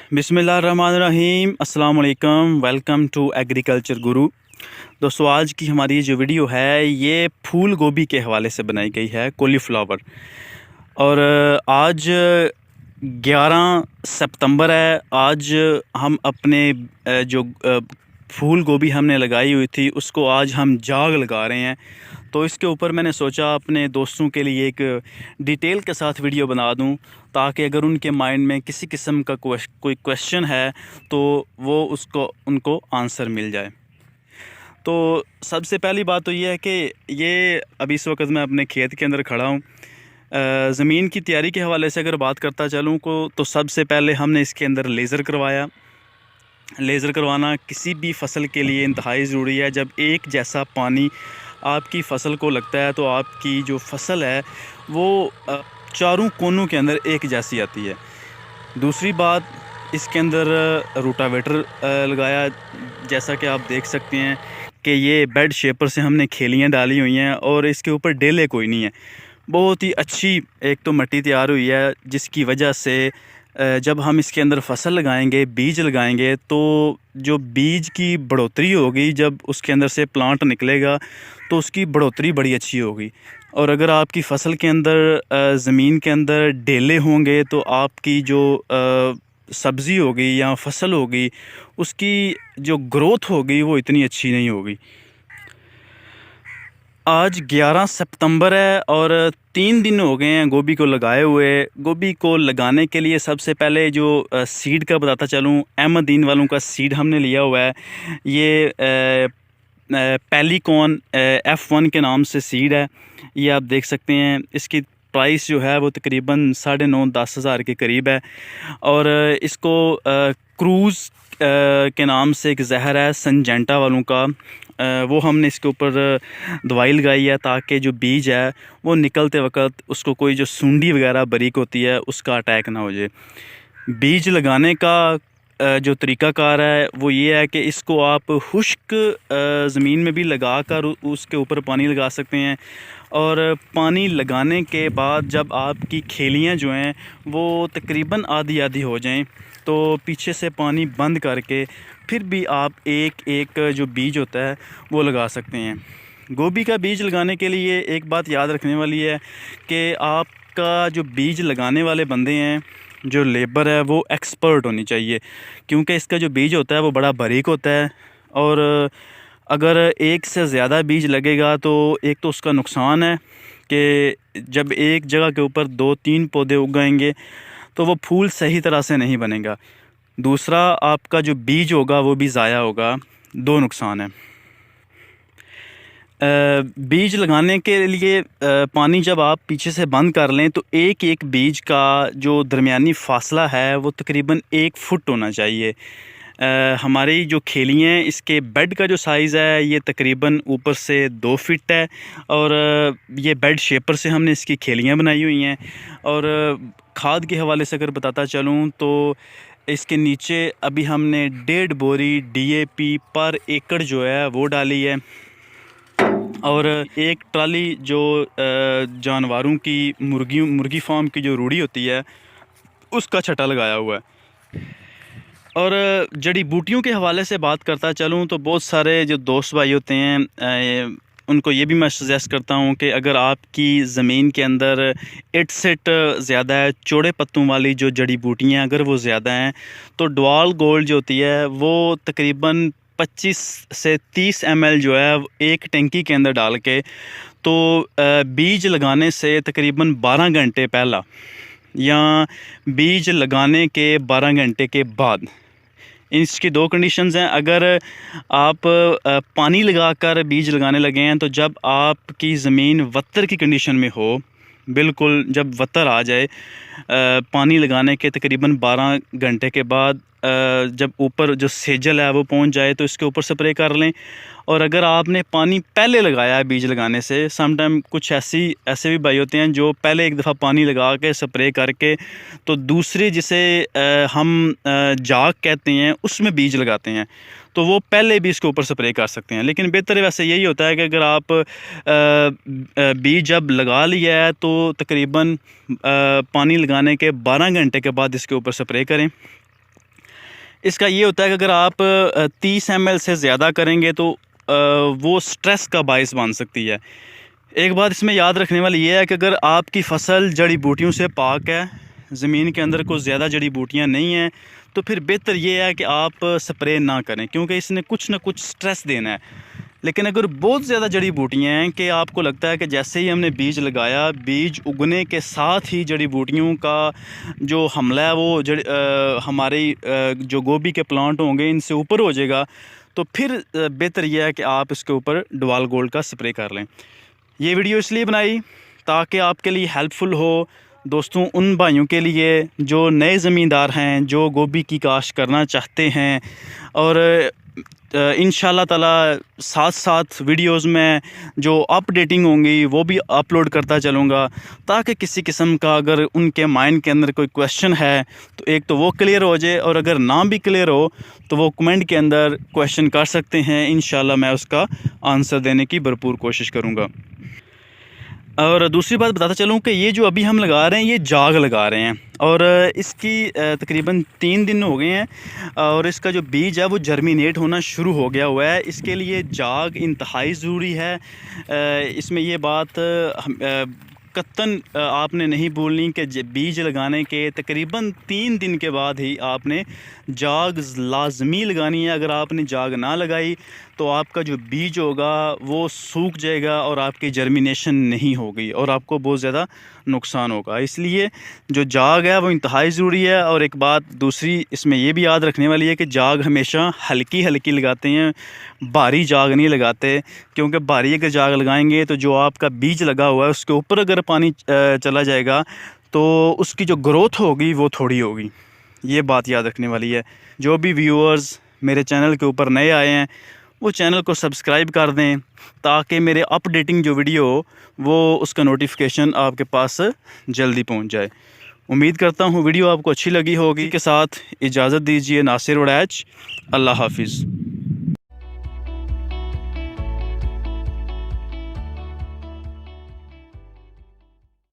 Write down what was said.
बिस्मिल्लाहिर्रहमानिर्रहीम, अस्सलाम वालेकुम। वेलकम टू एग्रीकल्चर गुरु। दोस्तों, आज की हमारी जो वीडियो है ये फूल गोभी के हवाले से बनाई गई है, कॉलीफ्लावर। और आज 11 सितंबर है। आज हम अपने जो फूल गोभी हमने लगाई हुई थी उसको आज हम जाग लगा रहे हैं। तो इसके ऊपर मैंने सोचा अपने दोस्तों के लिए एक डिटेल के साथ वीडियो बना दूं, ताकि अगर उनके माइंड में किसी किस्म का कोई क्वेश्चन है तो वो उनको आंसर मिल जाए। तो सबसे पहली बात तो ये है कि ये अभी इस वक्त मैं अपने खेत के अंदर खड़ा हूँ। ज़मीन की तैयारी के हवाले से अगर बात करता चलूँ तो सबसे पहले हमने इसके अंदर लेज़र करवाया। लेज़र करवाना किसी भी फसल के लिए इंतहाई ज़रूरी है। जब एक जैसा पानी आपकी फ़सल को लगता है तो आपकी जो फसल है वो चारों कोनों के अंदर एक जैसी आती है। दूसरी बात, इसके अंदर रोटावेटर लगाया। जैसा कि आप देख सकते हैं कि ये बेड शेपर से हमने खेलियाँ डाली हुई हैं और इसके ऊपर डेले कोई नहीं है। बहुत ही अच्छी एक तो मिट्टी तैयार हुई है, जिसकी वजह से जब हम इसके अंदर फसल लगाएंगे, बीज लगाएंगे, तो जो बीज की बढ़ोतरी होगी, जब उसके अंदर से प्लांट निकलेगा तो उसकी बढ़ोतरी बड़ी अच्छी होगी। और अगर आपकी फसल के अंदर ज़मीन के अंदर डेले होंगे तो आपकी जो सब्ज़ी होगी या फसल होगी उसकी जो ग्रोथ होगी वो इतनी अच्छी नहीं होगी। आज 11 सितंबर है और 3 दिन हो गए हैं गोभी को लगाए हुए। गोभी को लगाने के लिए सबसे पहले जो सीड का बताता चलूँ, अहमदीन वालों का सीड हमने लिया हुआ है। ये पेलिकॉन F1 के नाम से सीड है। ये आप देख सकते हैं। इसकी प्राइस जो है वो तकरीबन 9.5-10 हज़ार के करीब है। और इसको क्रूज़ के नाम से एक जहर है संजेंटा वालों का, वो हमने इसके ऊपर दवाई लगाई है ताकि जो बीज है वो निकलते वक्त उसको कोई जो सुंडी वगैरह बारीक होती है उसका अटैक ना हो जाए। बीज लगाने का जो तरीक़ाकार है वो ये है कि इसको आप खुश्क ज़मीन में भी लगा कर उसके ऊपर पानी लगा सकते हैं। और पानी लगाने के बाद जब आपकी खेलियाँ जो हैं वो तकरीबन आधी आधी हो जाएं तो पीछे से पानी बंद करके फिर भी आप एक एक जो बीज होता है वो लगा सकते हैं। गोभी का बीज लगाने के लिए एक बात याद रखने वाली है कि आपका जो बीज लगाने वाले बंदे हैं, जो लेबर है, वो एक्सपर्ट होनी चाहिए, क्योंकि इसका जो बीज होता है वो बड़ा बारीक होता है। और अगर एक से ज़्यादा बीज लगेगा तो एक तो उसका नुकसान है कि जब एक जगह के ऊपर 2-3 पौधे उगाएंगे तो वो फूल सही तरह से नहीं बनेगा। दूसरा, आपका जो बीज होगा वो भी ज़ाया होगा। दो नुकसान है। बीज लगाने के लिए पानी जब आप पीछे से बंद कर लें तो एक एक बीज का जो दरमियानी फ़ासला है वो तकरीबन 1 फुट होना चाहिए। हमारी जो खेलियाँ हैं, इसके बेड का जो साइज़ है ये तकरीबन ऊपर से 2 फीट है। और ये बेड शेपर से हमने इसकी खेलियाँ बनाई हुई हैं। और खाद के हवाले से अगर बताता चलूँ तो इसके नीचे अभी हमने 1.5 बोरी DAP पर एकड़ जो है वो डाली है। और एक ट्राली जो जानवरों की मुर्गी फार्म की जो रूढ़ी होती है उसका छटा लगाया हुआ है। और जड़ी बूटियों के हवाले से बात करता चलूँ तो बहुत सारे जो दोस्त भाई होते हैं उनको ये भी मैं सजेस्ट करता हूँ कि अगर आपकी ज़मीन के अंदर इट ज़्यादा है, चौड़े पत्तों वाली जो जड़ी बूटियाँ अगर वो ज़्यादा हैं, तो डवाल गोल्ड जो होती है वो तकरीबन 25 से 30 ml जो है एक टंकी के अंदर डाल के, तो बीज लगाने से तकरीबन 12 घंटे पहला या बीज लगाने के 12 घंटे के बाद, इसकी 2 कंडीशंस हैं। अगर आप पानी लगाकर बीज लगाने लगे हैं तो जब आपकी ज़मीन वत्तर की कंडीशन में हो, बिल्कुल जब वत्तर आ जाए, पानी लगाने के तकरीबन 12 घंटे के बाद जब ऊपर जो सेजल है वो पहुंच जाए तो इसके ऊपर स्प्रे कर लें। और अगर आपने पानी पहले लगाया है बीज लगाने से, सम टाइम कुछ ऐसे भी भाई होते हैं जो पहले एक दफ़ा पानी लगा के स्प्रे करके तो दूसरे जिसे हम जाग कहते हैं उसमें बीज लगाते हैं, तो वो पहले भी इसके ऊपर स्प्रे कर सकते हैं। लेकिन बेहतर वैसे यही होता है कि अगर आप बीज जब लगा लिया है तो तकरीबन पानी लगाने के 12 घंटे के बाद इसके ऊपर स्प्रे करें। इसका ये होता है कि अगर आप 30 ml से ज़्यादा करेंगे तो वो स्ट्रेस का बायस बन सकती है। एक बात इसमें याद रखने वाली ये है कि अगर आपकी फसल जड़ी बूटियों से पाक है, ज़मीन के अंदर कुछ ज़्यादा जड़ी बूटियाँ नहीं हैं, तो फिर बेहतर ये है कि आप स्प्रे ना करें, क्योंकि इसने कुछ ना कुछ स्ट्रेस देना है। लेकिन अगर बहुत ज़्यादा जड़ी बूटियाँ हैं कि आपको लगता है कि जैसे ही हमने बीज लगाया, बीज उगने के साथ ही जड़ी बूटियों का जो हमला है वो हमारे जो गोभी के प्लांट होंगे इनसे ऊपर हो जाएगा, तो फिर बेहतर यह है कि आप इसके ऊपर डवाल गोल्ड का स्प्रे कर लें। ये वीडियो इसलिए बनाई ताकि आपके लिए हेल्पफुल हो दोस्तों, उन भाइयों के लिए जो नए ज़मींदार हैं, जो गोभी की काश्त करना चाहते हैं। और इंशाल्लाह ताला साथ साथ वीडियोस में जो अपडेटिंग होंगी वो भी अपलोड करता चलूँगा, ताकि किसी किस्म का अगर उनके माइंड के अंदर कोई क्वेश्चन है तो एक तो वो क्लियर हो जाए, और अगर ना भी क्लियर हो तो वो कमेंट के अंदर क्वेश्चन कर सकते हैं। इंशाल्लाह मैं उसका आंसर देने की भरपूर कोशिश करूँगा। और दूसरी बात बताता चलूँ कि ये जो अभी हम लगा रहे हैं ये जाग लगा रहे हैं, और इसकी तकरीबन 3 दिन हो गए हैं, और इसका जो बीज है वो जर्मिनेट होना शुरू हो गया हुआ है। इसके लिए जाग इंतहाई ज़रूरी है। इसमें ये बात कत्तन आपने नहीं भूलनी कि बीज लगाने के तकरीबन 3 दिन के बाद ही आपने जाग लाजमी लगानी है। अगर आपने जाग ना लगाई तो आपका जो बीज होगा वो सूख जाएगा और आपकी जर्मिनेशन नहीं होगी और आपको बहुत ज़्यादा नुकसान होगा। इसलिए जो जाग है वो इंतहाई ज़रूरी है। और एक बात दूसरी इसमें ये भी याद रखने वाली है कि जाग हमेशा हल्की हल्की लगाते हैं, भारी जाग नहीं लगाते, क्योंकि भारी अगर जाग लगाएंगे तो जो आपका बीज लगा हुआ है उसके ऊपर अगर पानी चला जाएगा तो उसकी जो ग्रोथ होगी वो थोड़ी होगी। ये बात याद रखने वाली है। जो भी व्यूअर्स मेरे चैनल के ऊपर नए आए हैं वो चैनल को सब्सक्राइब कर दें, ताकि मेरे अपडेटिंग जो वीडियो वो उसका नोटिफिकेशन आपके पास जल्दी पहुंच जाए। उम्मीद करता हूँ वीडियो आपको अच्छी लगी होगी। के साथ इजाज़त दीजिए। नासिर उड़ैच, अल्लाह हाफिज़।